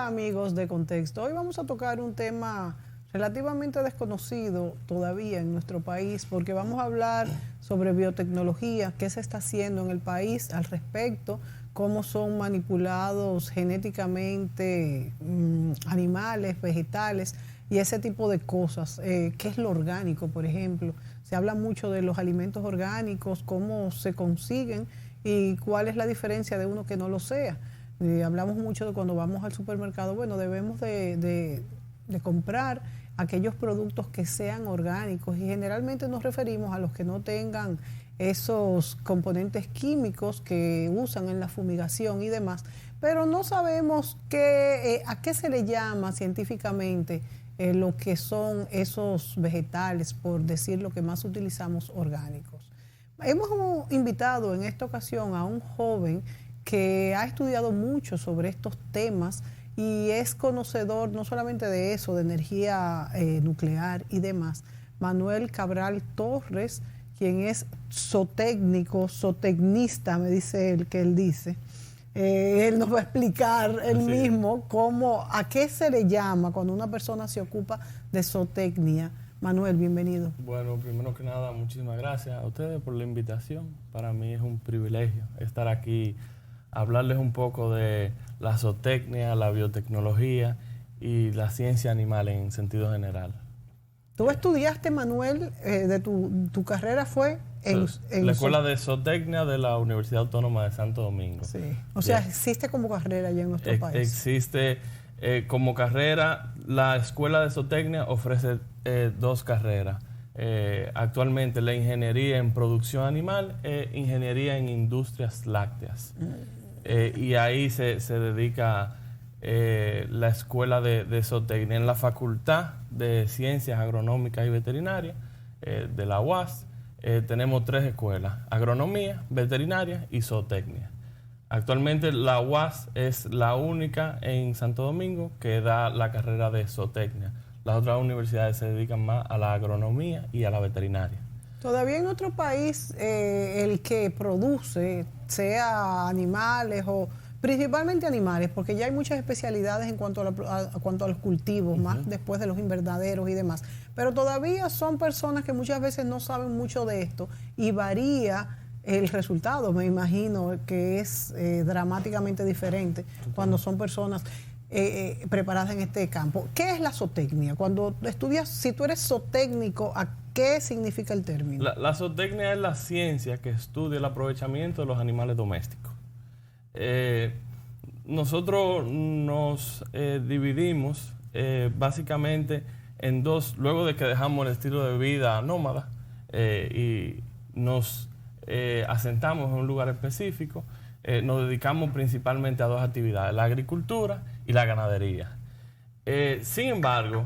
amigos de Contexto. Hoy vamos a tocar un tema relativamente desconocido todavía en nuestro país, porque vamos a hablar sobre biotecnología, qué se está haciendo en el país al respecto, cómo son manipulados genéticamente animales, vegetales y ese tipo de cosas. ¿Qué es lo orgánico, por ejemplo? Se habla mucho de los alimentos orgánicos, cómo se consiguen y cuál es la diferencia de uno que no lo sea. Hablamos mucho de cuando vamos al supermercado, bueno, debemos de comprar aquellos productos que sean orgánicos y generalmente nos referimos a los que no tengan esos componentes químicos que usan en la fumigación y demás, pero no sabemos a qué se le llama científicamente lo que son esos vegetales, por decir lo que más utilizamos, orgánicos. Hemos invitado en esta ocasión a un joven que ha estudiado mucho sobre estos temas y es conocedor no solamente de eso, de energía nuclear y demás. Manuel Cabral Torres, quien es zootecnista, me dice él, que él dice. Él nos va a explicar él mismo a qué se le llama cuando una persona se ocupa de zootecnia. Manuel, bienvenido. Bueno, primero que nada, muchísimas gracias a ustedes por la invitación. Para mí es un privilegio estar aquí, hablarles un poco de la zootecnia, la biotecnología y la ciencia animal en sentido general. ¿Tú estudiaste, Manuel, de tu carrera fue en la Escuela de Zootecnia de la Universidad Autónoma de Santo Domingo? Sí. O sea, existe como carrera allá en nuestro país. Existe como carrera. La Escuela de Zootecnia ofrece dos carreras. Actualmente la ingeniería en producción animal e ingeniería en industrias lácteas. Y ahí se dedica la Escuela de Zootecnia. En la Facultad de Ciencias Agronómicas y Veterinarias de la UAS tenemos tres escuelas: agronomía, veterinaria y zootecnia. Actualmente la UAS es la única en Santo Domingo que da la carrera de zootecnia. Las otras universidades se dedican más a la agronomía y a la veterinaria. Todavía en otro país el que produce, sea animales o principalmente animales, porque ya hay muchas especialidades en cuanto a los cultivos, más después de los invernaderos y demás. Pero todavía son personas que muchas veces no saben mucho de esto y varía el resultado. Me imagino que es dramáticamente diferente cuando son personas preparadas en este campo. ¿Qué es la zootecnia? Cuando estudias, si tú eres zootécnico, ¿a qué significa el término? La zootecnia es la ciencia que estudia el aprovechamiento de los animales domésticos. Nosotros nos dividimos básicamente en dos, luego de que dejamos el estilo de vida nómada y nos asentamos en un lugar específico, nos dedicamos principalmente a dos actividades: la agricultura y la ganadería. Sin embargo,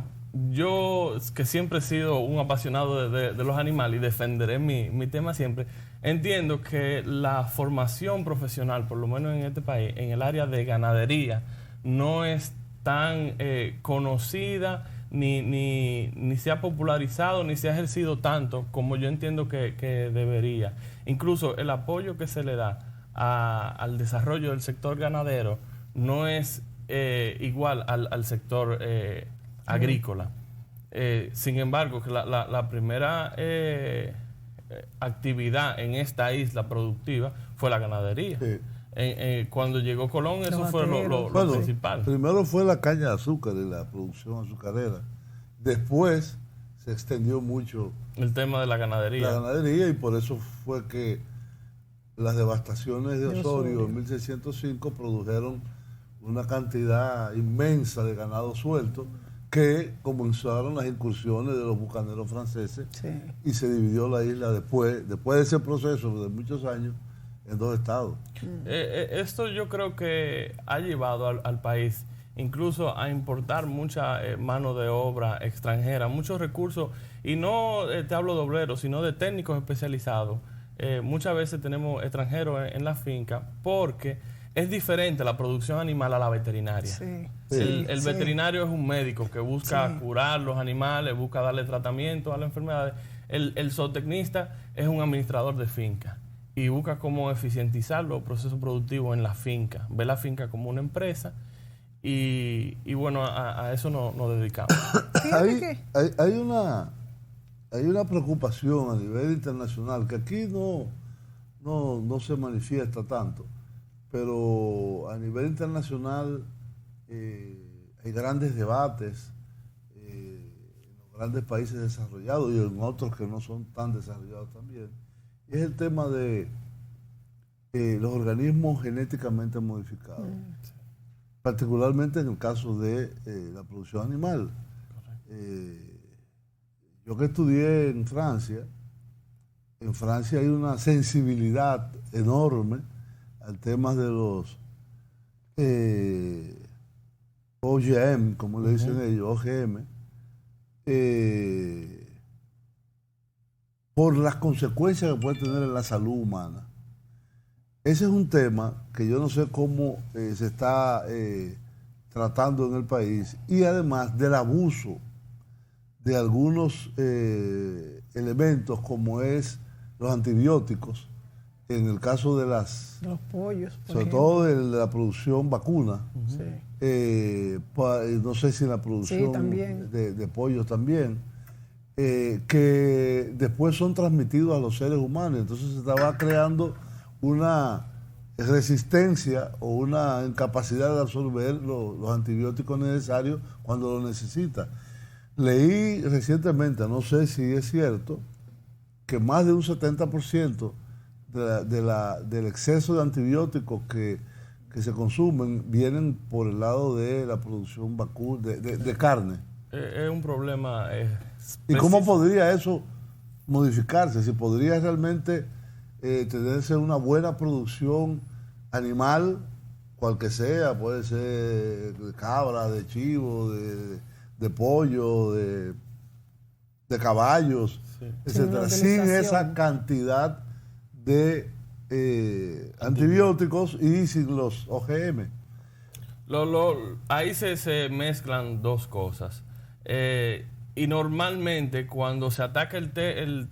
yo, que siempre he sido un apasionado de los animales y defenderé mi tema siempre, entiendo que la formación profesional, por lo menos en este país, en el área de ganadería, no es tan conocida, ni se ha popularizado, ni se ha ejercido tanto como yo entiendo que debería. Incluso el apoyo que se le da al desarrollo del sector ganadero no es igual al sector agrícola. Sin embargo, que la primera actividad en esta isla productiva fue la ganadería. Sí. Cuando llegó Colón, eso fue lo principal. Primero fue la caña de azúcar y la producción azucarera. Después se extendió mucho el tema de la ganadería. La ganadería, y por eso fue que las devastaciones de Osorio en 1605 produjeron una cantidad inmensa de ganado suelto, que comenzaron las incursiones de los bucaneros franceses, y se dividió la isla después de ese proceso de muchos años en dos estados. Esto yo creo que ha llevado al país incluso a importar mucha mano de obra extranjera, muchos recursos, y no te hablo de obreros, sino de técnicos especializados. Muchas veces tenemos extranjeros en la finca porque es diferente la producción animal a la veterinaria. Sí. El veterinario es un médico que busca curar los animales, busca darle tratamiento a las enfermedades. El zootecnista es un administrador de finca y busca cómo eficientizar los procesos productivos en la finca. Ve la finca como una empresa y bueno, a eso nos dedicamos. Hay una preocupación a nivel internacional que aquí no se manifiesta tanto, pero a nivel internacional hay grandes debates en los grandes países desarrollados y en otros que no son tan desarrollados también. Y es el tema de los organismos genéticamente modificados, particularmente en el caso de la producción animal. Yo que estudié en Francia hay una sensibilidad enorme al tema de los OGM, como le dicen ellos, OGM, por las consecuencias que puede tener en la salud humana. Ese es un tema que yo no sé cómo se está tratando en el país, y además del abuso de algunos elementos como es los antibióticos, en el caso de los pollos, sobre todo de la producción vacuna, no sé si en la producción de pollos también, que después son transmitidos a los seres humanos. Entonces se estaba creando una resistencia o una incapacidad de absorber los antibióticos necesarios cuando lo necesita. Leí recientemente, no sé si es cierto, que más de un 70% del exceso de antibióticos que se consumen vienen por el lado de la producción de carne. Es un problema. ¿Y cómo podría eso modificarse? Si podría realmente tenerse una buena producción animal, cual que sea, puede ser de cabra, de chivo, de pollo, de caballos, etcétera, sin esa cantidad de antibióticos y sin los OGM. Ahí se mezclan dos cosas. Y normalmente cuando se ataca el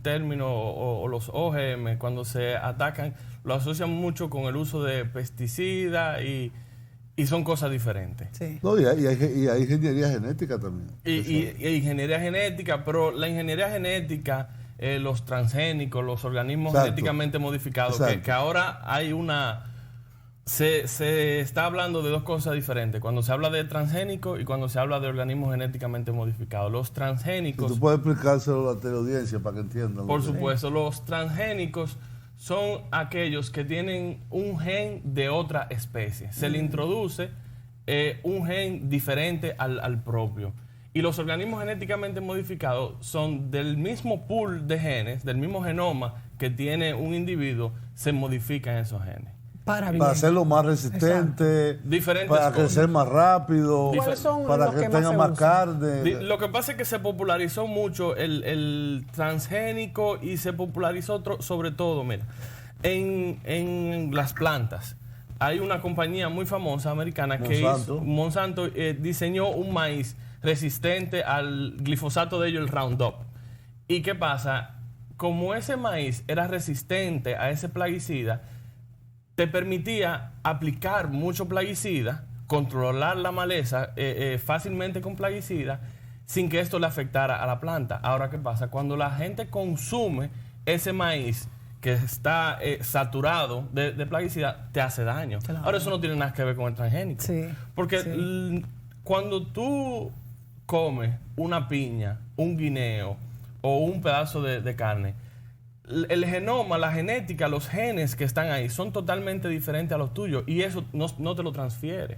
término o los OGM, cuando se atacan, lo asocian mucho con el uso de pesticidas y son cosas diferentes. Sí. No, y hay ingeniería genética también. Y ingeniería genética, pero la ingeniería genética, los transgénicos, los organismos genéticamente modificados, que ahora hay se está hablando de dos cosas diferentes. Cuando se habla de transgénicos y cuando se habla de organismos genéticamente modificados. Los transgénicos... ¿Y tú puedes explicárselo a la teleaudiencia para que entiendan? Por supuesto. Los transgénicos son aquellos que tienen un gen de otra especie. Se le introduce un gen diferente al propio. Y los organismos genéticamente modificados son del mismo pool de genes, del mismo genoma que tiene un individuo, se modifican esos genes. Para hacerlo más resistente, para crecer más rápido, para que tenga más carne. Lo que pasa es que se popularizó mucho el transgénico y se popularizó sobre todo, mira, en las plantas. Hay una compañía muy famosa americana Monsanto diseñó un maíz resistente al glifosato de ellos, el Roundup. ¿Y qué pasa? Como ese maíz era resistente a ese plaguicida, te permitía aplicar mucho plaguicida, controlar la maleza fácilmente con plaguicida, sin que esto le afectara a la planta. Ahora, ¿qué pasa? Cuando la gente consume ese maíz que está saturado de plaguicida, te hace daño. Claro. Ahora, eso no tiene nada que ver con el transgénico. Sí. Porque cuando tú comes una piña, un guineo o un pedazo de carne, el genoma, la genética, los genes que están ahí son totalmente diferentes a los tuyos y eso no te lo transfiere.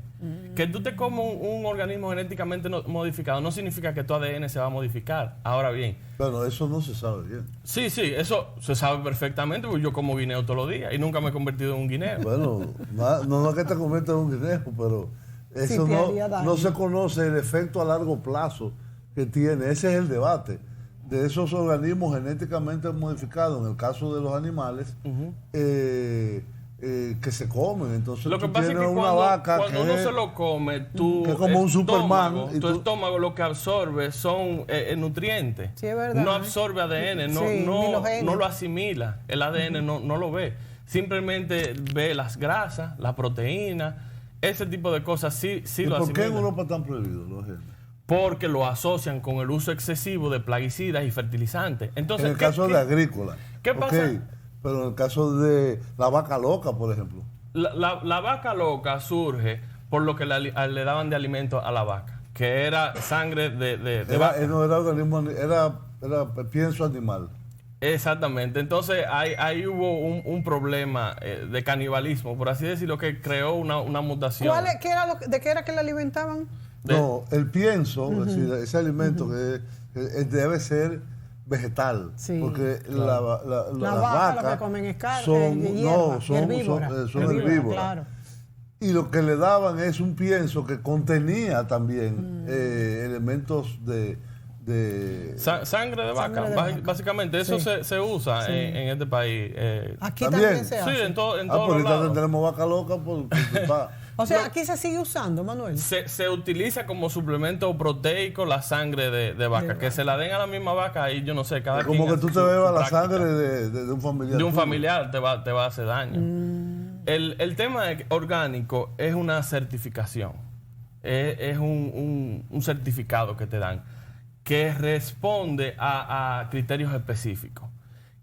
Que tú te comas un organismo genéticamente modificado no significa que tu ADN se va a modificar. Ahora bien... Bueno, eso no se sabe bien. Sí, eso se sabe perfectamente porque yo como guineo todos los días y nunca me he convertido en un guineo. Bueno, no es que te conviertas en un guineo, pero eso no se conoce el efecto a largo plazo que tiene. Ese es el debate de esos organismos genéticamente modificados, en el caso de los animales, que se comen. Entonces lo que pasa es que cuando uno se lo come, que es como un Superman. Tu estómago lo que absorbe son nutrientes. Sí, es verdad. No absorbe ADN, no lo asimila. El ADN no lo ve. Simplemente ve las grasas, la proteína ese tipo de cosas sí ¿Y lo por qué en asimilan. Europa están prohibidos los genes? Porque lo asocian con el uso excesivo de plaguicidas y fertilizantes. Entonces, En el caso de agrícola. ¿Qué pasa? Ok, pero en el caso de la vaca loca, por ejemplo. La vaca loca surge por lo que le daban de alimento a la vaca, que era sangre de vaca. No era organismo, era pienso animal. Exactamente. Entonces ahí hubo un problema de canibalismo, por así decirlo, que creó una mutación. ¿De qué era que le alimentaban? No, el pienso, es decir, ese alimento que debe ser vegetal, Sí, porque claro. las Las vacas vacas lo que comen es carne, son hierba, son herbívora, herbívoras. claro. Y lo que le daban es un pienso que contenía también elementos de Sangre de vaca, Sangre de vaca. básicamente. Eso Sí. se usa en este país. Aquí ¿También? también se Sí, hace. en todos pues ahorita lados. tendremos vaca loca O sea, aquí se sigue usando, Manuel. Se utiliza como suplemento proteico la sangre de vaca. Que se la den a la misma vaca y yo no sé, cada como quien que hace tú te su bebas la práctica. sangre de un familiar. De un tuyo. familiar te va a hacer daño. El tema orgánico es una certificación. Es un certificado que te dan que responde a criterios específicos,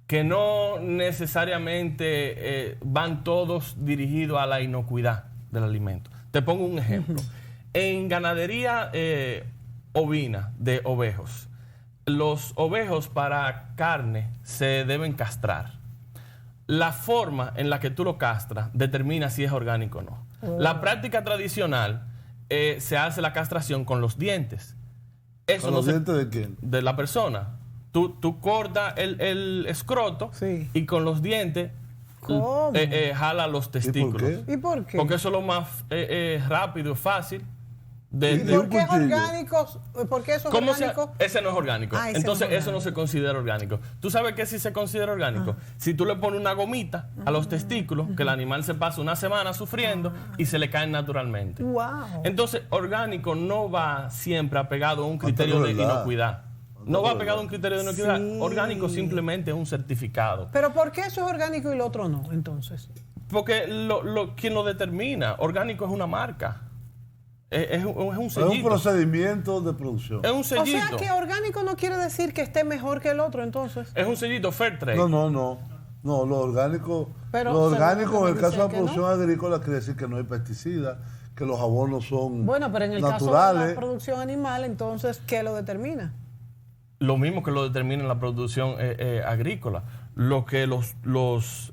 que no necesariamente van todos dirigidos a la inocuidad del alimento. Te pongo un ejemplo. En ganadería ovina de ovejos, los ovejos para carne se deben castrar. La forma en la que tú lo castras determina si es orgánico o no. La práctica tradicional se hace la castración con los dientes. Eso ¿Con no los se- dientes de quién? de la persona. Tú cortas el escroto Sí. y con los dientes ¿Cómo? jala los testículos. qué? ¿Y por qué? Porque eso es lo más rápido y fácil. ¿Y Y por un qué es cuchillo. orgánico? ¿Por qué eso es ¿Cómo orgánico? ese no es orgánico. Ah, ese Entonces, no es eso no orgánico. se considera orgánico. ¿Tú sabes qué sí se considera orgánico? Si tú le pones una gomita a los testículos, que el animal se pasa una semana sufriendo y se le caen naturalmente. Wow. Entonces, orgánico no va siempre apegado a un criterio de verdad. inocuidad. No va pegado a un criterio de inocuidad. Sí. Orgánico simplemente es un certificado. Pero ¿por qué eso es orgánico y lo otro no, entonces? Porque quien lo determina, orgánico es una marca. Es un Es sellito. un procedimiento de producción. Es un O sellito. sea que orgánico no quiere decir que esté mejor que el otro, entonces. Es un sellito fair trade. No, lo orgánico, Pero lo se orgánico lo en el caso de la dicen que producción agrícola quiere decir que no hay pesticidas, que los abonos son Bueno, pero en el caso de naturales. la producción animal, entonces, ¿qué lo determina? Lo mismo que lo determina en la producción agrícola. Lo que los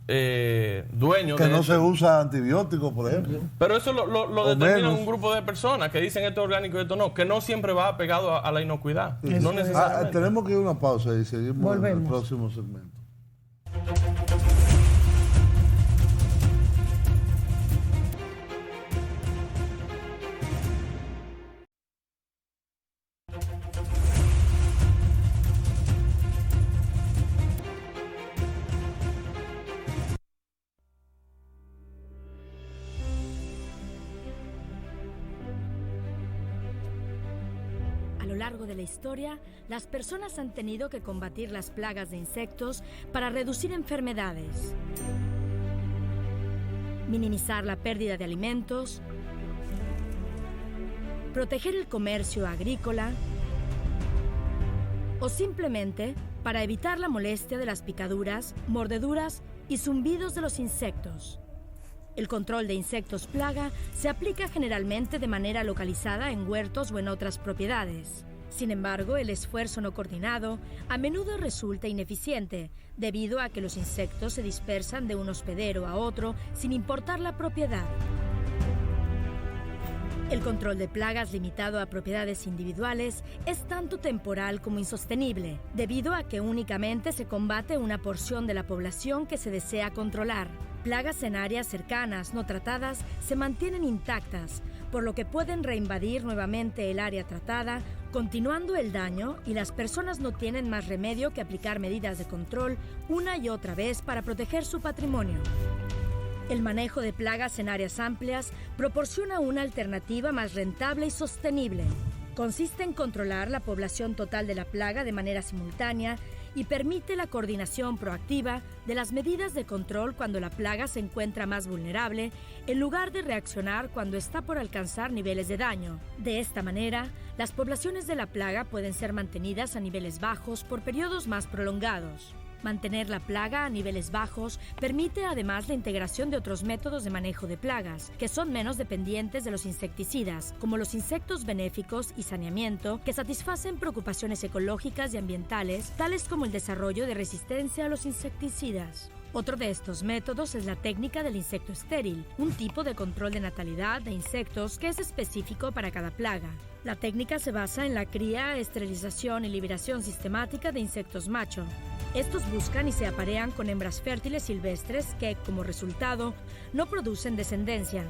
dueños que de no eso- se usa antibióticos, por ejemplo. Pero eso lo O determina menos. un grupo de personas que dicen esto es orgánico y esto no, que no siempre va pegado a la inocuidad. Eso No es. necesariamente. Tenemos que ir a una pausa y seguimos en el Volvemos. próximo segmento. A lo largo de la historia, las personas han tenido que combatir las plagas de insectos para reducir enfermedades, minimizar la pérdida de alimentos, proteger el comercio agrícola o simplemente para evitar la molestia de las picaduras, mordeduras y zumbidos de los insectos. El control de insectos plaga se aplica generalmente de manera localizada en huertos o en otras propiedades. Sin embargo, el esfuerzo no coordinado a menudo resulta ineficiente, debido a que los insectos se dispersan de un hospedero a otro sin importar la propiedad. El control de plagas limitado a propiedades individuales es tanto temporal como insostenible, debido a que únicamente se combate una porción de la población que se desea controlar. Plagas en áreas cercanas no tratadas se mantienen intactas, por lo que pueden reinvadir nuevamente el área tratada, continuando el daño, y las personas no tienen más remedio que aplicar medidas de control una y otra vez para proteger su patrimonio. El manejo de plagas en áreas amplias proporciona una alternativa más rentable y sostenible. Consiste en controlar la población total de la plaga de manera simultánea y permite la coordinación proactiva de las medidas de control cuando la plaga se encuentra más vulnerable, en lugar de reaccionar cuando está por alcanzar niveles de daño. De esta manera, las poblaciones de la plaga pueden ser mantenidas a niveles bajos por periodos más prolongados. Mantener la plaga a niveles bajos permite además la integración de otros métodos de manejo de plagas, que son menos dependientes de los insecticidas, como los insectos benéficos y saneamiento, que satisfacen preocupaciones ecológicas y ambientales, tales como el desarrollo de resistencia a los insecticidas. Otro de estos métodos es la técnica del insecto estéril, un tipo de control de natalidad de insectos que es específico para cada plaga. La técnica se basa en la cría, esterilización y liberación sistemática de insectos macho. Estos buscan y se aparean con hembras fértiles silvestres que, como resultado, no producen descendencia.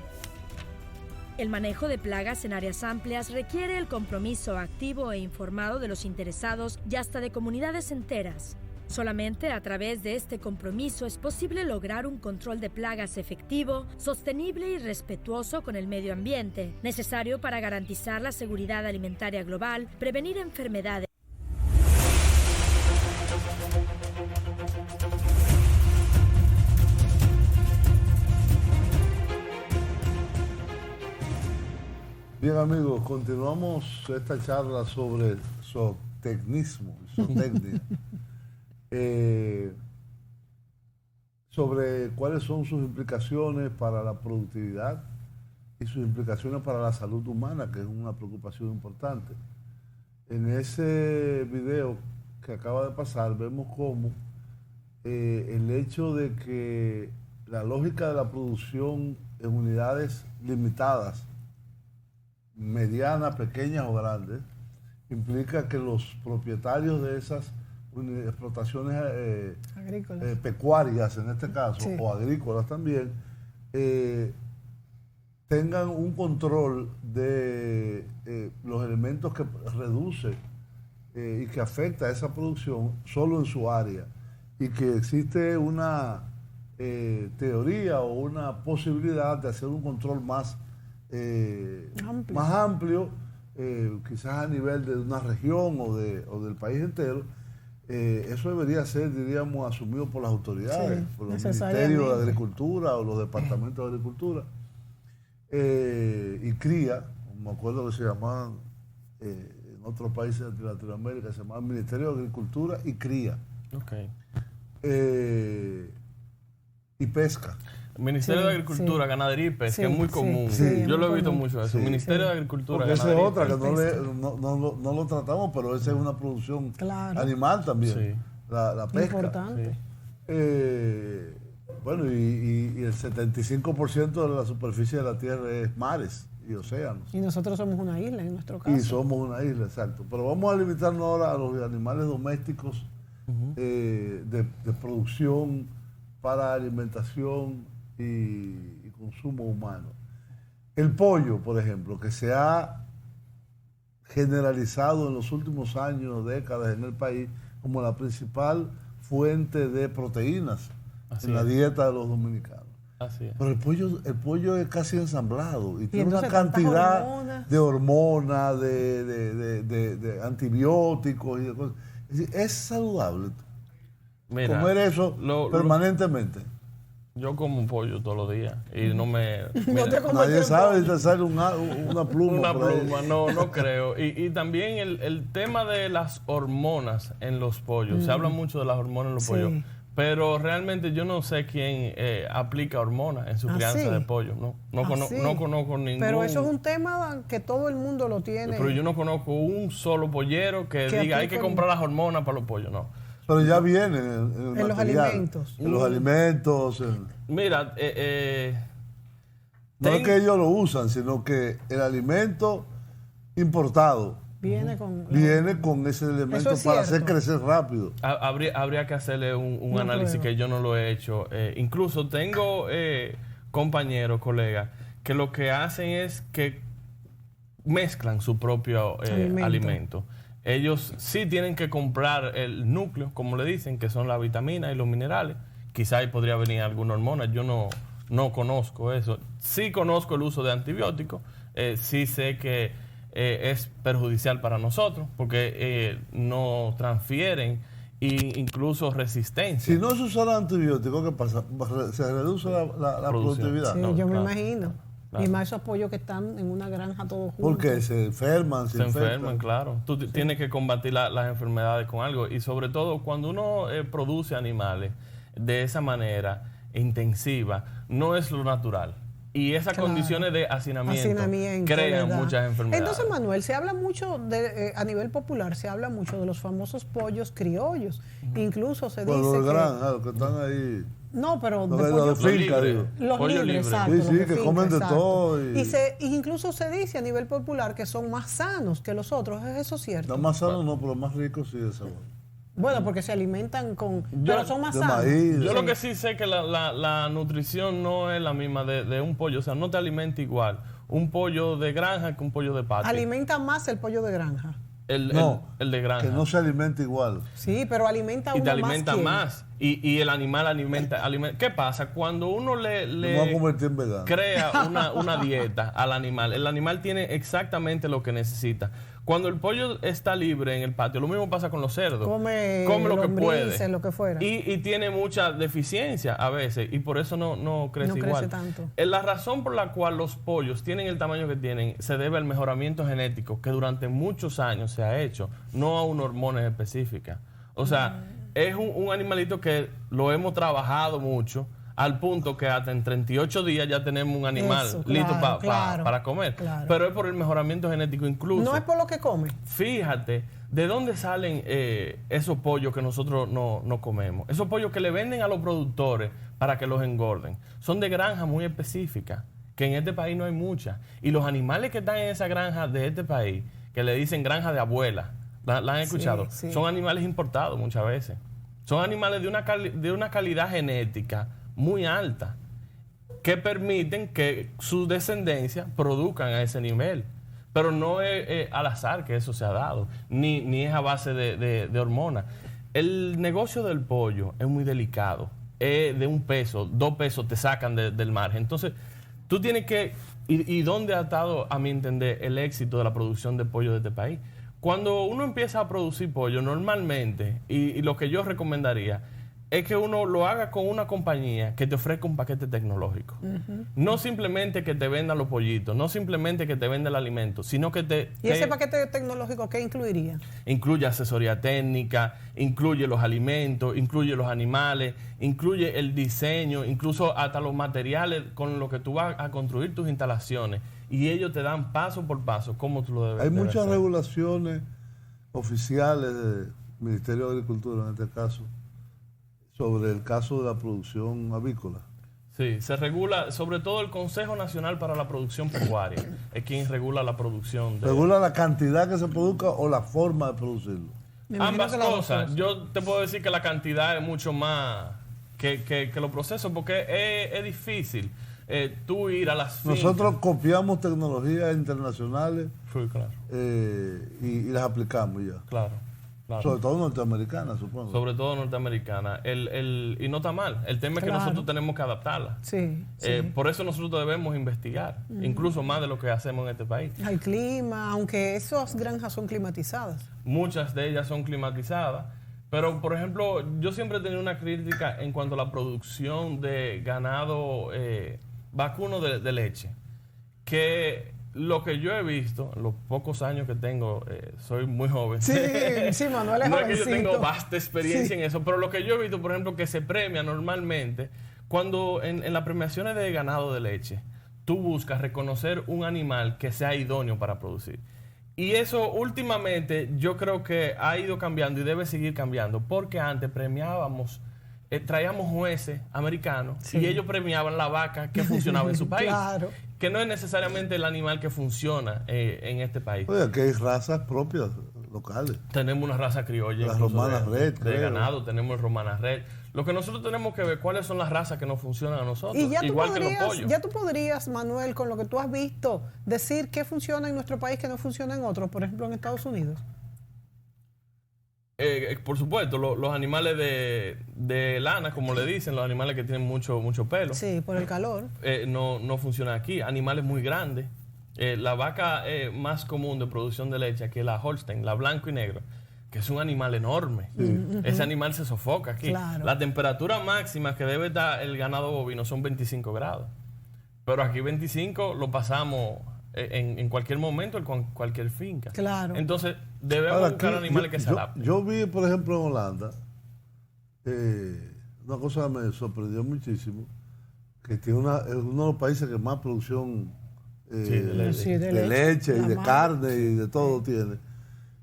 El manejo de plagas en áreas amplias requiere el compromiso activo e informado de los interesados y hasta de comunidades enteras. Solamente a través de este compromiso es posible lograr un control de plagas efectivo, sostenible y respetuoso con el medio ambiente, necesario para garantizar la seguridad alimentaria global, prevenir enfermedades. Bien, amigos, continuamos esta charla sobre zootecnismo, zootecnia. Sobre cuáles son sus implicaciones para la productividad y sus implicaciones para la salud humana, que es una preocupación importante. En ese video que acaba de pasar, vemos cómo el hecho de que la lógica de la producción en unidades limitadas, medianas, pequeñas o grandes, implica que los propietarios de esas explotaciones pecuarias, en este caso, sí, o agrícolas también, tengan un control de los elementos que reduce y que afecta a esa producción solo en su área, y que existe una teoría o una posibilidad de hacer un control más amplio, quizás a nivel de una región o del país entero. Eso debería ser, diríamos, asumido por las autoridades, sí, por los ministerios de Agricultura o los departamentos de Agricultura y cría, me acuerdo que se llamaban en otros países de Latinoamérica, se llamaban Ministerio de Agricultura y Cría. Okay. Y Pesca. Ministerio de Agricultura, sí, Ganadería y Pesca, que es muy común. Sí, yo lo he visto mucho eso. Sí, Ministerio de Agricultura, porque Ganadería. Esa es otra que no lo tratamos, pero esa es una producción animal también. Sí. La pesca. Importante. Sí. Bueno, y el 75% de la superficie de la Tierra es mares y océanos. Y nosotros somos una isla en nuestro caso. Y somos una isla, exacto. Pero vamos a limitarnos ahora a los animales domésticos de producción para alimentación y consumo humano. El pollo, por ejemplo, que se ha generalizado en los últimos años, décadas en el país, como la principal fuente de proteínas en la dieta de los dominicanos. Así es. Pero el pollo es casi ensamblado y tiene una cantidad de hormonas, de antibióticos y de cosas. Es decir, es saludable comer eso permanentemente. Yo como un pollo todos los días y no me... Nadie sabe si te sale una pluma. Una pluma, no creo. Y también el tema de las hormonas en los pollos. Se habla mucho de las hormonas en los pollos, pero realmente yo no sé quién aplica hormonas en su crianza de pollo. No conozco ningún... Pero eso es un tema que todo el mundo lo tiene. Pero yo no conozco un solo pollero que diga hay que comprar las hormonas para los pollos, no. Pero ya viene en los alimentos. En los alimentos. Mira, no es que ellos lo usan, sino que el alimento importado viene con ese elemento para hacer crecer rápido. Habría que hacerle un análisis que yo no lo he hecho. Incluso tengo compañeros, colegas, que lo que hacen es que mezclan su propio alimento. Ellos sí tienen que comprar el núcleo, como le dicen, que son las vitaminas y los minerales. Quizá ahí podría venir alguna hormona. Yo no conozco eso. Sí conozco el uso de antibióticos. Sí sé que es perjudicial para nosotros porque nos transfieren incluso resistencia. Si no se usaran antibióticos, ¿qué pasa? Se reduce la productividad. Sí, No, yo me claro. imagino. Claro. Y más esos pollos que están en una granja todos juntos. Porque se enferman, Se enferman, infectan. claro. Tú tienes que combatir las enfermedades con algo. Y sobre todo, cuando uno produce animales de esa manera intensiva, no es lo natural. Y esas Claro. condiciones de hacinamiento crean ¿verdad? muchas enfermedades. Entonces, Manuel, se habla mucho, a nivel popular, se habla mucho de los famosos pollos criollos. Incluso se Pues dice los de que... granja, los que están ahí. No, pero Los de de pollos los finca, libres. digo. Los Pollo libres, libre. exacto. Sí, los sí, de que finca, comen de exacto. todo y- Incluso se dice a nivel popular que son más sanos que los otros. ¿Es eso cierto? Los más sanos no, pero los más ricos sí de sabor. Bueno, porque se alimentan con... pero son más de sanos. maíz. Yo Sí. lo que sí sé que la nutrición no es la misma de un pollo. O sea, no te alimenta igual un pollo de granja que un pollo de patio. Alimenta más el pollo de granja. El de granja. Que no se alimenta igual. Sí, pero alimenta Y uno te alimenta ¿quién? más. Y el animal alimenta. ¿Qué pasa? Cuando uno Me voy a convertir en vegano. crea una dieta al animal, el animal tiene exactamente lo que necesita. Cuando el pollo está libre en el patio, lo mismo pasa con los cerdos. Come lo que lombrices, puede. lo que fuera. Y tiene mucha deficiencia a veces y por eso no crece No crece igual. tanto. La razón por la cual los pollos tienen el tamaño que tienen se debe al mejoramiento genético que durante muchos años se ha hecho, no a una hormona específica. O sea, es un animalito que lo hemos trabajado mucho al punto que hasta en 38 días ya tenemos un animal Eso, listo claro, para comer. claro. Pero es por el mejoramiento genético incluso. No es por lo que come. Fíjate, ¿de dónde salen esos pollos que nosotros no comemos? Esos pollos que le venden a los productores para que los engorden. Son de granjas muy específicas, que en este país no hay muchas. Y los animales que están en esa granja de este país, que le dicen granja de abuela, ¿la han escuchado? Sí. Son animales importados muchas veces. Son animales de una calidad genética muy alta, que permiten que su descendencia produzcan a ese nivel. Pero no es al azar que eso se ha dado, ni es a base de hormonas. El negocio del pollo es muy delicado. De 1 peso, 2 pesos te sacan del margen. Entonces, tú tienes que... ¿Y dónde ha estado, a mi entender, el éxito de la producción de pollo de este país? Cuando uno empieza a producir pollo, normalmente, y lo que yo recomendaría, es que uno lo haga con una compañía que te ofrezca un paquete tecnológico. No simplemente que te venda los pollitos, no simplemente que te venda el alimento, sino que ¿Y ese paquete tecnológico qué incluiría? incluye asesoría técnica, incluye los alimentos, incluye los animales, incluye el diseño, incluso hasta los materiales con los que tú vas a construir tus instalaciones. Y ellos te dan paso por paso cómo tú lo debes Hay debes muchas hacer. regulaciones oficiales del Ministerio de Agricultura, en este caso, sobre el caso de la producción avícola. Sí, se regula, sobre todo el Consejo Nacional para la Producción Pecuaria, es quien regula la producción. ¿Regula la cantidad que se produzca o la forma de producirlo? Me imagino Ambas que las dos cosas. Yo te puedo decir que la cantidad es mucho más que los procesos, porque es difícil tú ir a las fincas. Nosotros copiamos tecnologías internacionales Sí, claro, y las aplicamos ya. claro. Sobre todo norteamericanas, supongo. Sobre todo norteamericana. Y no está mal. El tema es que Claro. nosotros tenemos que adaptarla. Sí, sí. Por eso nosotros debemos investigar, incluso más de lo que hacemos en este país. Al clima, aunque esas granjas son climatizadas. Muchas de ellas son climatizadas, pero por ejemplo, yo siempre he tenido una crítica en cuanto a la producción de ganado vacuno de leche, que lo que yo he visto, en los pocos años que tengo, soy muy joven. Sí, sí, Manuel es No es que yo jovencito. tengo vasta experiencia Sí. en eso, pero lo que yo he visto, por ejemplo, que se premia normalmente, cuando en las premiaciones de ganado de leche, tú buscas reconocer un animal que sea idóneo para producir. Y eso últimamente yo creo que ha ido cambiando y debe seguir cambiando, porque antes premiábamos, traíamos jueces americanos Sí. y ellos premiaban la vaca que funcionaba en su país. Claro. Que no es necesariamente el animal que funciona en este país. Oye, aquí hay razas propias locales. Tenemos una raza criolla. Las incluso romanas red, de creo. ganado, tenemos el romana red. Lo que nosotros tenemos que ver, cuáles son las razas que nos funcionan a nosotros. Y Igual que los pollos. ya tú podrías, Manuel, con lo que tú has visto, decir qué funciona en nuestro país que no funciona en otros, por ejemplo en Estados Unidos. Por supuesto, los animales de lana, como le dicen, los animales que tienen mucho pelo, Sí, por el calor. no funcionan aquí. Animales muy grandes, La vaca más común de producción de leche aquí es la Holstein, la blanco y negro, que es un animal enorme. Ese animal se sofoca aquí. Claro. La temperatura máxima que debe dar el ganado bovino son 25 grados. Pero aquí 25 lo pasamos en cualquier momento, en cualquier finca. Claro. Entonces, debemos buscar animales que se adapten. Yo vi, por ejemplo, en Holanda, una cosa que me sorprendió muchísimo, que tiene es uno de los países que más producción de leche y de carne y de todo tiene.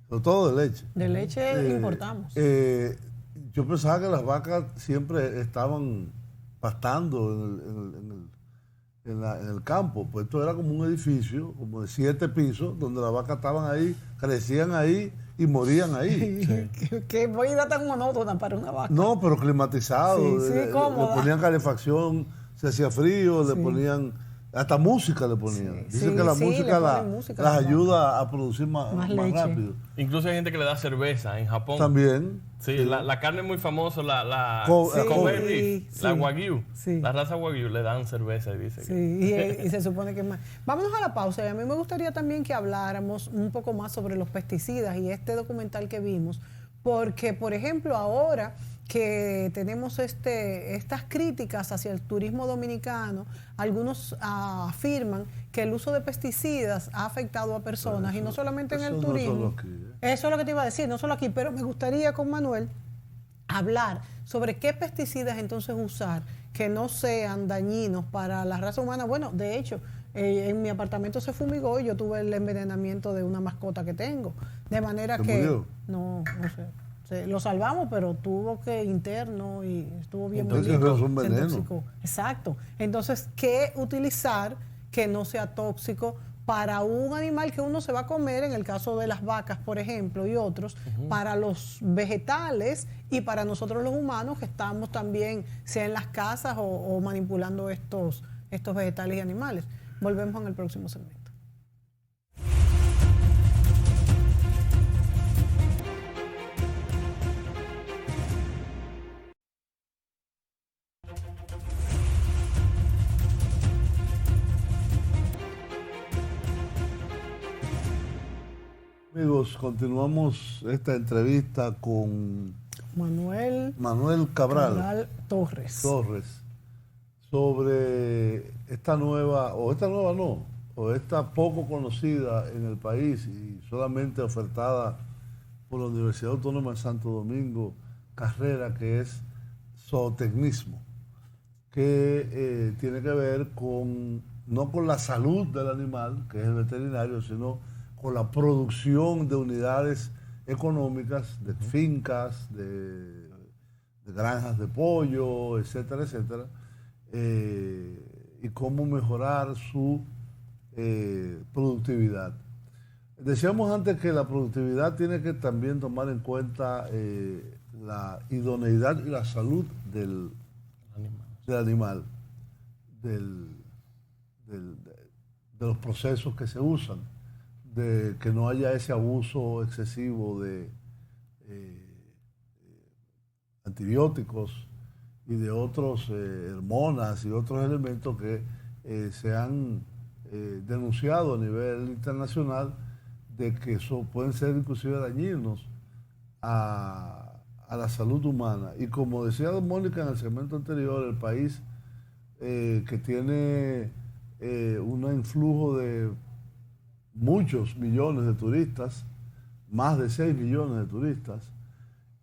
Sobre todo de leche. De leche importamos. Yo pensaba que las vacas siempre estaban pastando en el campo. Pues esto era como un edificio, como de 7 pisos, donde las vacas estaban ahí, crecían ahí y morían ahí. Qué vida tan monótona para una vaca. No, pero climatizado. Sí, le ponían calefacción, se hacía frío, le ponían... Hasta música le ponían. Dicen que la música las ayuda a producir más rápido. Incluso hay gente que le da cerveza en Japón. También. Sí, la carne es muy famosa, la Wagyu. Sí. La raza Wagyu le dan cerveza y dice y se supone que es más. Vámonos a la pausa y a mí me gustaría también que habláramos un poco más sobre los pesticidas y este documental que vimos, porque, por ejemplo, ahora que tenemos estas críticas hacia el turismo dominicano, algunos afirman que el uso de pesticidas ha afectado a personas y no solamente en el turismo. No solo aquí, Eso es lo que te iba a decir, no solo aquí, pero me gustaría con Manuel hablar sobre qué pesticidas entonces usar que no sean dañinos para la raza humana. Bueno, de hecho, en mi apartamento se fumigó y yo tuve el envenenamiento de una mascota que tengo. De manera que... ¿Murió? No sé. Lo salvamos, pero tuvo que interno y estuvo bien Entonces malito, es un se veneno. intoxicó. Exacto. Entonces, ¿qué utilizar que no sea tóxico para un animal que uno se va a comer, en el caso de las vacas, por ejemplo, y otros, para los vegetales y para nosotros los humanos que estamos también, sea en las casas o manipulando estos vegetales y animales? Volvemos en el próximo segmento. Amigos, continuamos esta entrevista con Manuel Cabral Torres sobre esta poco conocida en el país y solamente ofertada por la Universidad Autónoma de Santo Domingo, carrera que es zootecnismo, que tiene que ver no con la salud del animal, que es el veterinario, sino con la producción de unidades económicas, de fincas, de granjas de pollo, etcétera, etcétera, y cómo mejorar su productividad. Decíamos antes que la productividad tiene que también tomar en cuenta la idoneidad y la salud del animal, de los procesos que se usan, de que no haya ese abuso excesivo de antibióticos y de otros hormonas y otros elementos que se han denunciado a nivel internacional de que eso pueden ser inclusive dañinos a la salud humana. Y como decía Mónica en el segmento anterior, el país que tiene un influjo de muchos millones de turistas, más de 6 millones de turistas,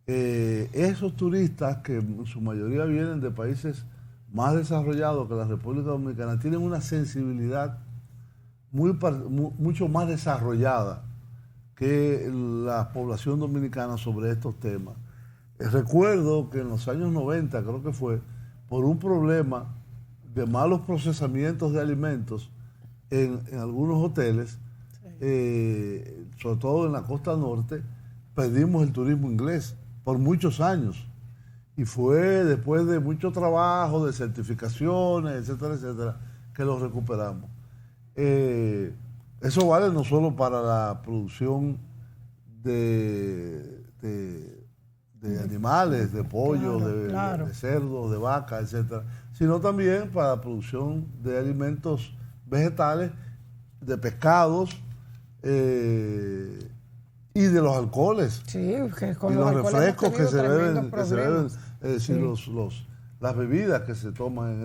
esos turistas que en su mayoría vienen de países más desarrollados que la República Dominicana, tienen una sensibilidad mucho más desarrollada que la población dominicana sobre estos temas. Recuerdo que en los años 90, creo que fue, por un problema de malos procesamientos de alimentos en algunos hoteles, sobre todo en la costa norte, perdimos el turismo inglés por muchos años. Y fue después de mucho trabajo, de certificaciones, etcétera, etcétera, que lo recuperamos. Eso vale no solo para la producción de animales, de pollo, de cerdo, de vaca, etcétera, sino también para la producción de alimentos vegetales de pescados y de los alcoholes. Sí, que con y los los refrescos que se beben, problemas. es decir, las bebidas que se toman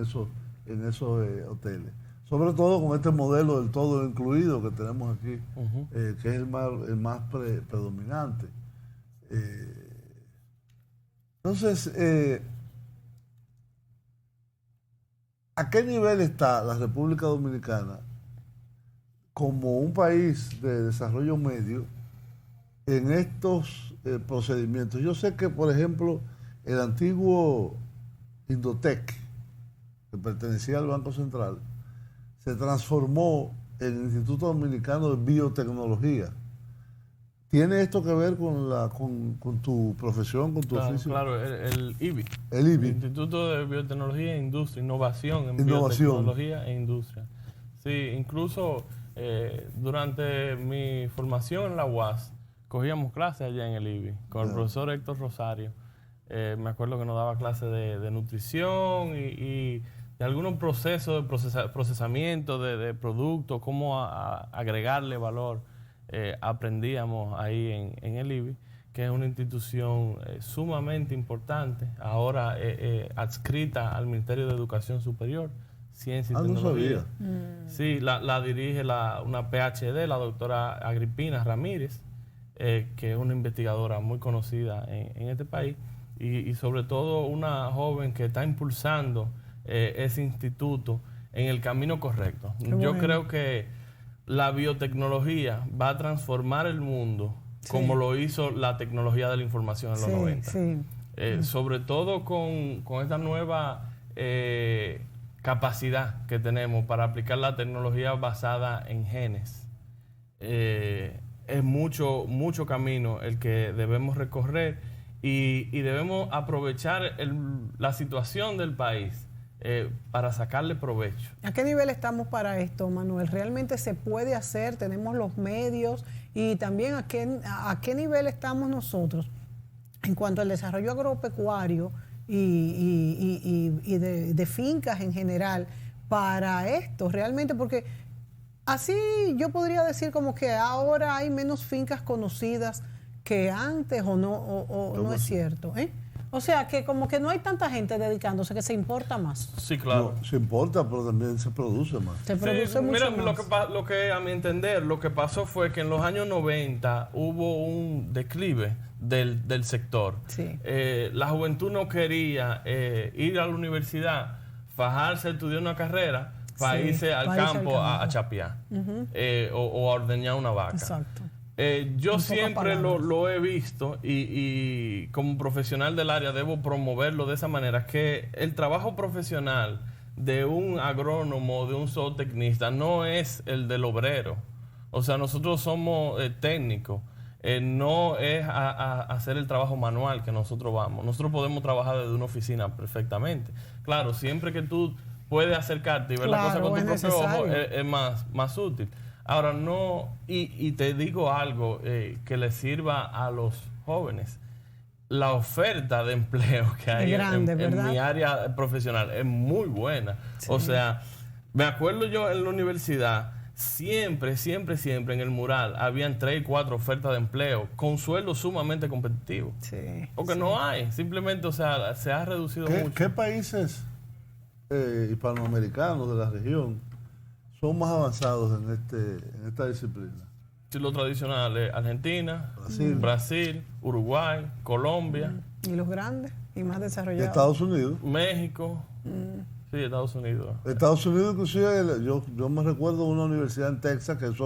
en esos hoteles. Sobre todo con este modelo del todo incluido que tenemos aquí, que es el más predominante. Entonces, ¿a qué nivel está la República Dominicana como un país de desarrollo medio en estos procedimientos? Yo sé que, por ejemplo, el antiguo Indotec, que pertenecía al Banco Central, se transformó en el Instituto Dominicano de Biotecnología. ¿Tiene esto que ver con tu profesión, con tu oficio? Claro, el IBI. El IBI. Instituto de Biotecnología e Industria, Innovación en Biotecnología e Industria. Sí, incluso durante mi formación en la UAS, cogíamos clases allá en el IBI con el profesor Héctor Rosario. Me acuerdo que nos daba clases de nutrición y de algunos procesos de procesamiento de productos, cómo agregarle valor. Aprendíamos ahí en el IBI, que es una institución sumamente importante, ahora adscrita al Ministerio de Educación Superior, Ciencia y Tecnología. Sí, la dirige una PhD, la doctora Agripina Ramírez, que es una investigadora muy conocida en este país, y sobre todo una joven que está impulsando ese instituto en el camino correcto. Yo creo que la biotecnología va a transformar el mundo como lo hizo la tecnología de la información en los 90. Sí. Sobre todo con esta nueva capacidad que tenemos para aplicar la tecnología basada en genes. Es mucho camino el que debemos recorrer y debemos aprovechar la situación del país para sacarle provecho. ¿A qué nivel estamos para esto, Manuel? ¿Realmente se puede hacer? ¿Tenemos los medios? Y también a qué nivel estamos nosotros en cuanto al desarrollo agropecuario y de fincas en general para esto realmente, porque así yo podría decir como que ahora hay menos fincas conocidas que antes, o no es cierto, O sea, que como que no hay tanta gente dedicándose, que se importa más. Sí, claro. No, se importa, pero también se produce más. Se produce mucho más. Lo que a mi entender, lo que pasó fue que en los años 90 hubo un declive del sector. Sí. La juventud no quería ir a la universidad, fajarse, estudiar una carrera, para irse al campo a chapear o a ordeñar una vaca. Exacto. Yo siempre lo he visto y como profesional del área debo promoverlo de esa manera, que el trabajo profesional de un agrónomo, de un zootecnista, no es el del obrero. O sea, nosotros somos técnicos, no es a hacer el trabajo manual que nosotros vamos. Nosotros podemos trabajar desde una oficina perfectamente. Claro, siempre que tú puedes acercarte y ver la cosa con tu propio ojo, es más útil. Ahora, no, y te digo algo que le sirva a los jóvenes. La oferta de empleo que hay en mi área profesional es muy buena. Sí. O sea, me acuerdo yo en la universidad, siempre en el mural habían 3 y 4 ofertas de empleo con sueldos sumamente competitivos. Sí, porque no hay, simplemente, o sea, se ha reducido mucho. ¿Qué países hispanoamericanos de la región son más avanzados en esta disciplina? Sí, lo tradicional es Argentina, Brasil, Uruguay, Colombia. ¿Y los grandes y más desarrollados? Estados Unidos. México. Sí, Estados Unidos. Estados Unidos, inclusive, yo me recuerdo de una universidad en Texas que es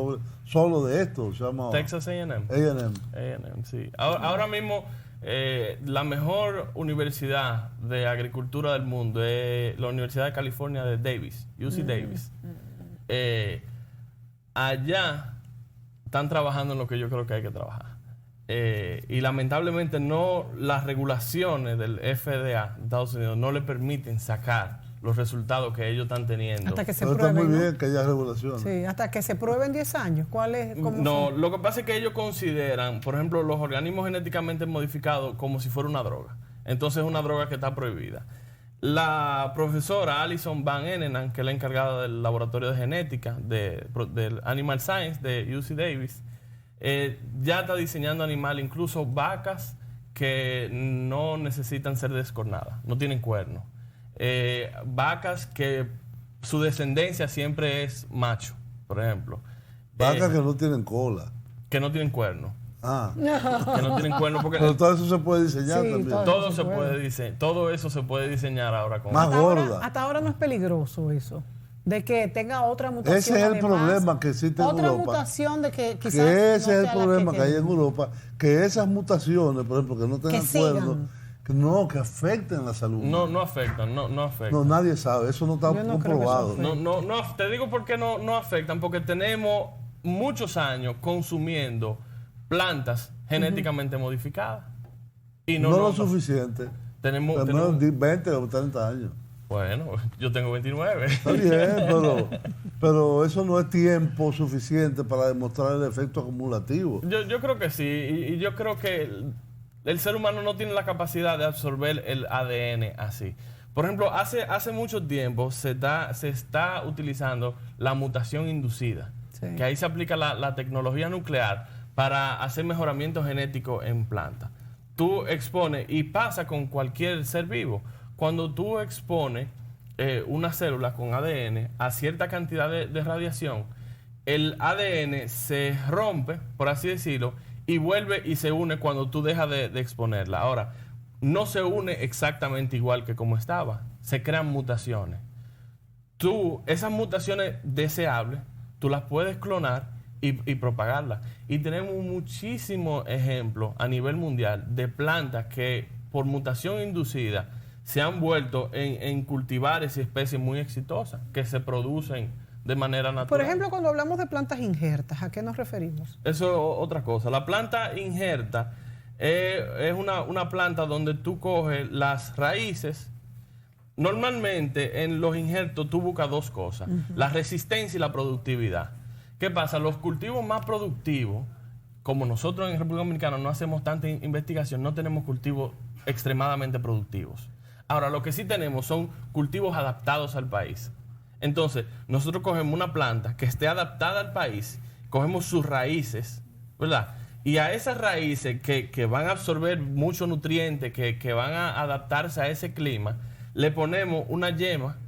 solo de esto, se llama Texas A&M. A&M, sí. Ahora mismo, la mejor universidad de agricultura del mundo es la Universidad de California de Davis, UC Davis. Allá están trabajando en lo que yo creo que hay que trabajar. Y lamentablemente las regulaciones del FDA de Estados Unidos no le permiten sacar los resultados que ellos están teniendo. Hasta que se prueben. Está muy bien que haya regulaciones. Sí, hasta que se prueben 10 años. ¿Cuál es? No, lo que pasa es que ellos consideran, por ejemplo, los organismos genéticamente modificados como si fuera una droga. Entonces es una droga que está prohibida. La profesora Alison Van Enenam, que es la encargada del laboratorio de genética del Animal Science de UC Davis, ya está diseñando animales, incluso vacas que no necesitan ser descornadas, no tienen cuernos. Vacas que su descendencia siempre es macho, por ejemplo. Vacas que no tienen cola. Que no tienen cuernos. Ah. Que no tienen cuernos porque Pero todo eso se puede diseñar Sí, también. todo se puede diseñar, todo eso se puede diseñar ahora con Más gorda. Hasta ahora no es peligroso eso, de que tenga otra mutación. Ese es el además, problema que existe en otra Europa. mutación de que quizás Que ese no es sea el la problema que hay en queremos. Europa, que esas mutaciones, por ejemplo, que no tengan sigan. cuernos, que afecten la salud. no afectan, no afectan. No, nadie sabe, eso no está Yo no creo que comprobado. eso No, te digo por qué no afectan, porque tenemos muchos años consumiendo plantas genéticamente modificadas. Y No lo suficiente. Tenemos, Al menos 20 o 30 años. bueno, yo tengo 29. Está bien, pero eso no es tiempo suficiente para demostrar el efecto acumulativo. Yo creo que sí, y yo creo que el ser humano no tiene la capacidad de absorber el ADN así. Por ejemplo, hace mucho tiempo se está utilizando la mutación inducida, Sí. que ahí se aplica la tecnología nuclear para hacer mejoramiento genético en plantas. Tú expones, y pasa con cualquier ser vivo, cuando tú expones una célula con ADN a cierta cantidad de radiación, el ADN se rompe, por así decirlo, y vuelve y se une cuando tú dejas de exponerla. Ahora, no se une exactamente igual que como estaba, se crean mutaciones. Esas mutaciones deseables, tú las puedes clonar y propagarlas. Y tenemos muchísimos ejemplos a nivel mundial de plantas que por mutación inducida se han vuelto en cultivares y especies muy exitosas que se producen de manera natural. Por ejemplo, cuando hablamos de plantas injertas, ¿a qué nos referimos? Eso es otra cosa. La planta injerta es una planta donde tú coges las raíces. Normalmente en los injertos tú buscas dos cosas, la resistencia y la productividad. ¿Qué pasa? Los cultivos más productivos, como nosotros en República Dominicana no hacemos tanta investigación, no tenemos cultivos extremadamente productivos. Ahora, lo que sí tenemos son cultivos adaptados al país. Entonces, nosotros cogemos una planta que esté adaptada al país, cogemos sus raíces, ¿verdad? Y a esas raíces que van a absorber muchos nutrientes, que van a adaptarse a ese clima, le ponemos una yema,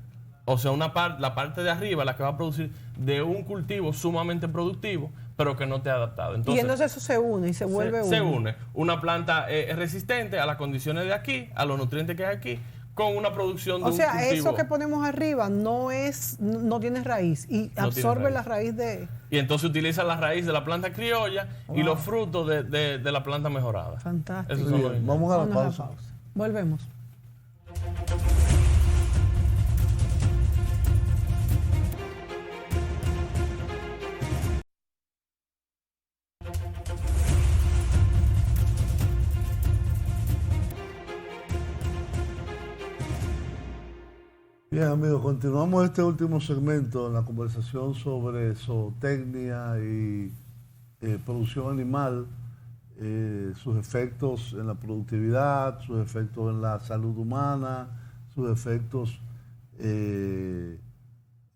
o sea, la parte de arriba, la que va a producir de un cultivo sumamente productivo, pero que no esté adaptado. Y entonces eso se une y se vuelve uno. Se une. Una planta es resistente a las condiciones de aquí, a los nutrientes que hay aquí, con una producción de O un sea, cultivo. eso que ponemos arriba no tiene raíz y No absorbe tiene la raíz de... Y entonces utiliza la raíz de la planta criolla y los frutos de la planta mejorada. Fantástico. Esos son los Bien, vamos a la Vámonos pausa. Volvemos. Bien, amigos, continuamos este último segmento en la conversación sobre zootecnia y producción animal, sus efectos en la productividad, sus efectos en la salud humana, sus efectos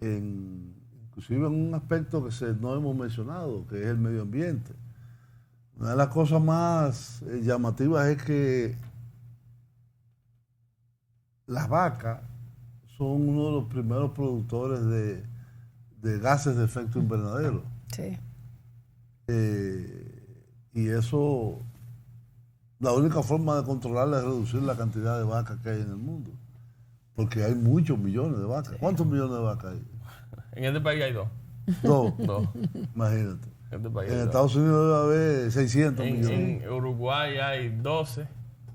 inclusive en un aspecto que no hemos mencionado, que es el medio ambiente. Una de las cosas más llamativas es que las vacas son uno de los primeros productores de gases de efecto invernadero. Sí. Y eso, la única forma de controlarla es reducir la cantidad de vacas que hay en el mundo. Porque hay muchos millones de vacas. ¿Cuántos millones de vacas hay? En este país hay dos. Dos. Dos. Imagínate. En este país hay En dos. Estados Unidos debe haber 600 millones. En Uruguay hay 12.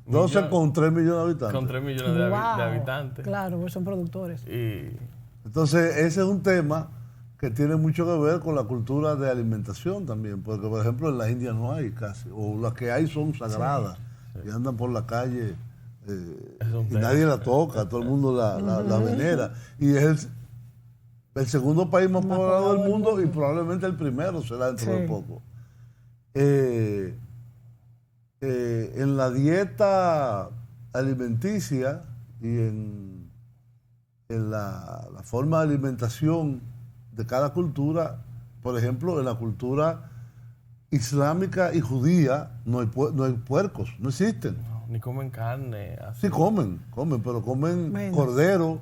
12 millones, con 3 millones de habitantes. con 3 millones de Wow. habitantes. Claro, porque son productores. Y Entonces, ese es un tema que tiene mucho que ver con la cultura de alimentación también, porque por ejemplo en la India no hay casi, o las que hay son sagradas, y andan por la calle Es un y tema. nadie la toca, todo el mundo la venera. Y es el segundo país más poblado del mundo y probablemente el primero será dentro de Sí. poco. En la dieta alimenticia y en la forma de alimentación de cada cultura. Por ejemplo, en la cultura islámica y judía no hay puercos, no existen. No, ni comen carne. Así. Sí comen, pero comen Menos. cordero,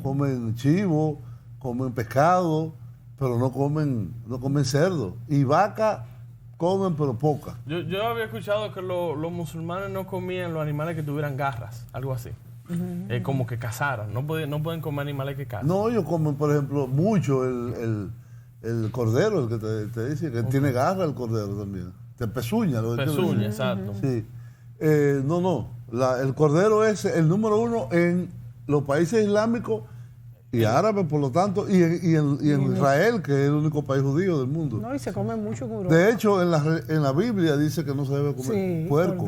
comen chivo, comen pescado, pero no comen cerdo. Y vaca comen, pero poca. Yo había escuchado que los musulmanes no comían los animales que tuvieran garras, algo así. Como que cazaran. No pueden comer animales que cazan. No, ellos comen, por ejemplo, mucho el cordero, el que te dice, que tiene garra el cordero también. Te pezuña. Pezuña, exacto. Sí. El cordero es el número 1 en los países islámicos y árabes, por lo tanto, y en Israel, que es el único país judío del mundo. No, y se come mucho en Europa. De hecho, en la Biblia dice que no se debe comer puerco.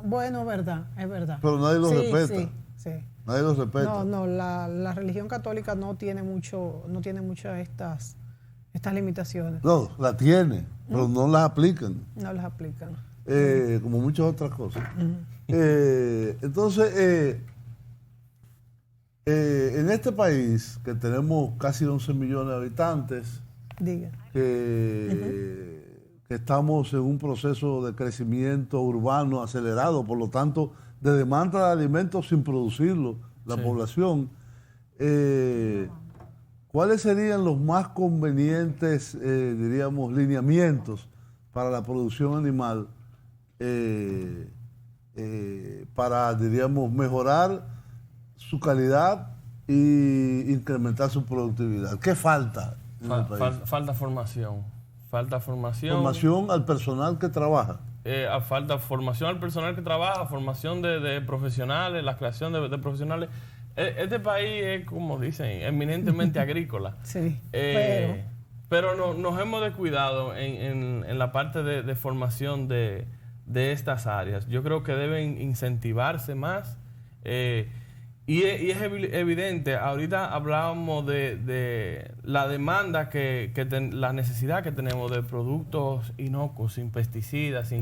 Bueno, es verdad. Pero nadie lo respeta. Sí. Nadie lo respeta. No, la religión católica no tiene muchas estas limitaciones. No, la tiene, pero no las aplican. No las aplican. Como muchas otras cosas. Entonces, en este país, que tenemos casi 11 millones de habitantes, Diga. que estamos en un proceso de crecimiento urbano acelerado, por lo tanto, de demanda de alimentos sin producirlo, la población, ¿cuáles serían los más convenientes, diríamos, lineamientos para la producción animal para, diríamos, mejorar su calidad e incrementar su productividad? ¿Qué falta en el país? Falta formación. Formación al personal que trabaja. Falta formación al personal que trabaja, formación de profesionales, la creación de profesionales. Este país es, como dicen, eminentemente agrícola. Sí, pero nos hemos descuidado en la parte de formación de estas áreas. Yo creo que deben incentivarse más. Y es evidente, ahorita hablábamos de la demanda, la necesidad que tenemos de productos inocuos, sin pesticidas,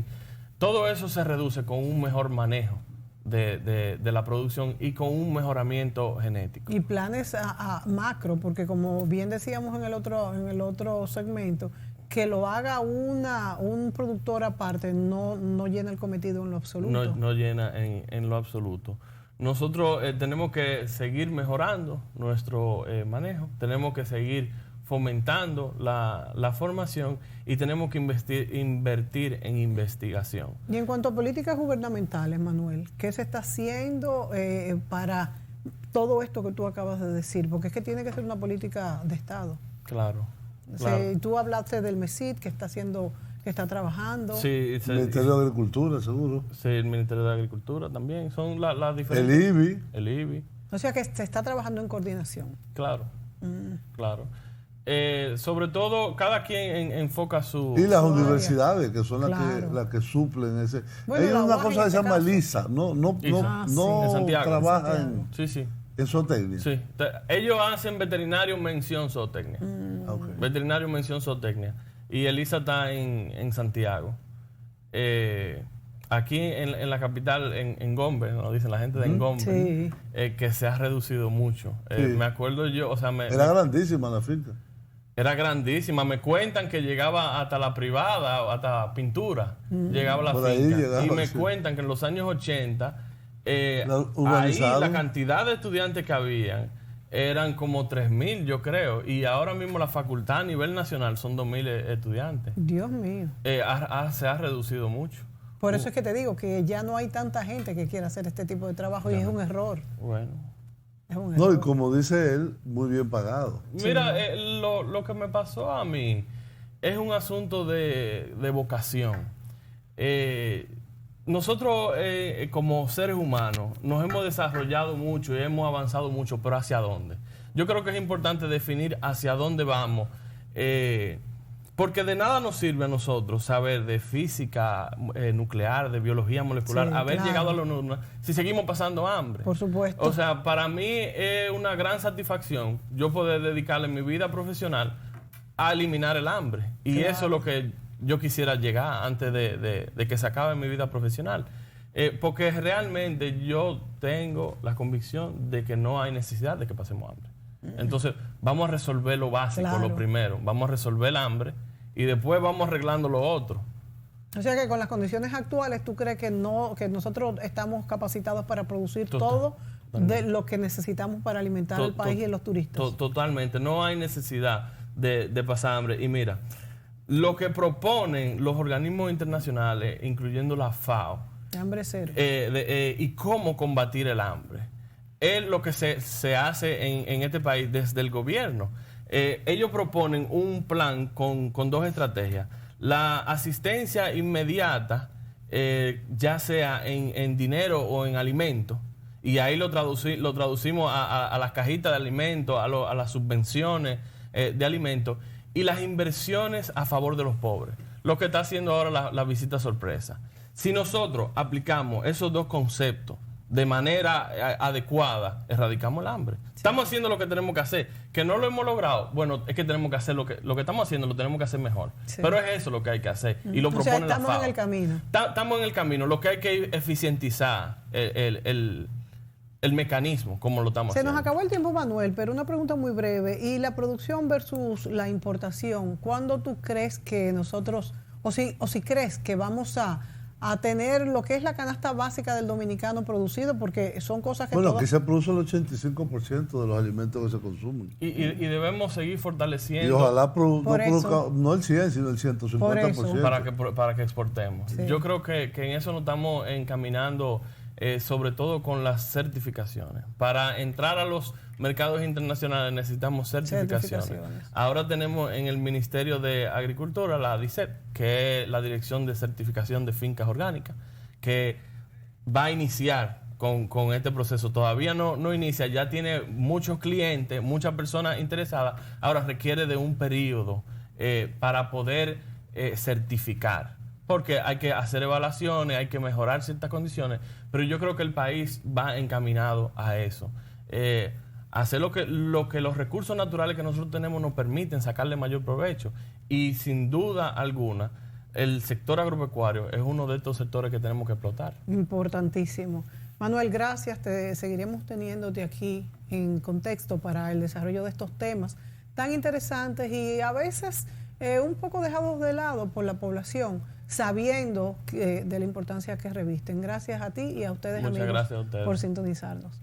todo eso se reduce con un mejor manejo de la producción y con un mejoramiento genético. Y planes a macro, porque como bien decíamos en el otro segmento, que lo haga un productor aparte no llena el cometido en lo absoluto. No llena en lo absoluto. Nosotros tenemos que seguir mejorando nuestro manejo, tenemos que seguir fomentando la formación y tenemos que invertir en investigación. Y en cuanto a políticas gubernamentales, Manuel, ¿qué se está haciendo para todo esto que tú acabas de decir? Porque es que tiene que ser una política de Estado. Claro. Tú hablaste del MESID que está trabajando. Sí, el Ministerio de Agricultura, seguro. Sí, el Ministerio de Agricultura también. Son las diferentes. El IBI. O sea que se está trabajando en coordinación. Claro, claro. Sobre todo, cada quien enfoca su... Y las universidades, que son las que suplen ese... Bueno, hay una cosa que se llama LISA, no trabaja en zootecnia. Sí, ellos hacen veterinario mención zootecnia. Okay. Veterinario mención zootecnia. Y Elisa está en Santiago. Aquí en la capital, en Gombe, nos dicen la gente de Gombe, que se ha reducido mucho. Me acuerdo yo, era grandísima la finca. Era grandísima. Me cuentan que llegaba hasta la privada, hasta pintura, llegaba la finca. Y me cuentan que en los años 80, ahí la cantidad de estudiantes que habían eran como 3,000, yo creo. Y ahora mismo la facultad a nivel nacional son 2,000 estudiantes. Dios mío. Se ha reducido mucho. Por eso es que te digo que ya no hay tanta gente que quiera hacer este tipo de trabajo y es un error. Bueno. Es un error. No, y como dice él, muy bien pagado. Mira, lo que me pasó a mí es un asunto de vocación. Nosotros como seres humanos nos hemos desarrollado mucho y hemos avanzado mucho, pero ¿hacia dónde? Yo creo que es importante definir hacia dónde vamos, porque de nada nos sirve a nosotros saber de física nuclear, de biología molecular, haber llegado a la luna si seguimos pasando hambre. Por supuesto. O sea, para mí es una gran satisfacción yo poder dedicarle mi vida profesional a eliminar el hambre. Y eso es lo que yo quisiera llegar antes de que se acabe mi vida profesional. Porque realmente yo tengo la convicción de que no hay necesidad de que pasemos hambre. Entonces, vamos a resolver lo básico, Claro. lo primero. Vamos a resolver el hambre y después vamos arreglando lo otro. O sea que con las condiciones actuales, ¿tú crees que nosotros estamos capacitados para producir Total. todo de lo que necesitamos para alimentar al país y a los turistas? Totalmente. No hay necesidad de pasar hambre. Y mira, lo que proponen los organismos internacionales, incluyendo la FAO, Hambre cero. y cómo combatir el hambre, es lo que se hace en este país desde el gobierno. Ellos proponen un plan con dos estrategias. La asistencia inmediata, ya sea en dinero o en alimentos, y ahí lo traducimos a las cajitas de alimentos, a las subvenciones de alimentos, y las inversiones a favor de los pobres. Lo que está haciendo ahora la visita sorpresa. Si nosotros aplicamos esos dos conceptos de manera adecuada, erradicamos el hambre. Sí. Estamos haciendo lo que tenemos que hacer. Que no lo hemos logrado, bueno, es que tenemos que hacer lo que estamos haciendo, lo tenemos que hacer mejor. Sí. Pero es eso lo que hay que hacer. Y lo propone la FAO. Estamos en el camino. Estamos en el camino. Lo que hay que eficientizar el mecanismo, como lo estamos haciendo. Se nos acabó el tiempo, Manuel, pero una pregunta muy breve. ¿Y la producción versus la importación? ¿Cuándo tú crees que nosotros, o si crees que vamos a tener lo que es la canasta básica del dominicano producido? Porque son cosas que... Bueno, aquí se produce el 85% de los alimentos que se consumen. Y debemos seguir fortaleciendo. Y ojalá no el 100, sino el 150%. Para que exportemos. Sí. Yo creo que en eso nos estamos encaminando, sobre todo con las certificaciones. Para entrar a los mercados internacionales necesitamos certificaciones. Ahora tenemos en el Ministerio de Agricultura la DICET, que es la Dirección de Certificación de Fincas Orgánicas, que va a iniciar con este proceso. Todavía no inicia, ya tiene muchos clientes, muchas personas interesadas. Ahora requiere de un periodo para poder certificar, porque hay que hacer evaluaciones, hay que mejorar ciertas condiciones, pero yo creo que el país va encaminado a eso. Hacer lo que los recursos naturales que nosotros tenemos nos permiten sacarle mayor provecho. Y sin duda alguna, el sector agropecuario es uno de estos sectores que tenemos que explotar. Importantísimo. Manuel, gracias. Seguiremos teniéndote aquí en contexto para el desarrollo de estos temas tan interesantes y a veces un poco dejados de lado por la población, sabiendo de la importancia que revisten. Gracias a ti y a ustedes, amigos, por sintonizarnos.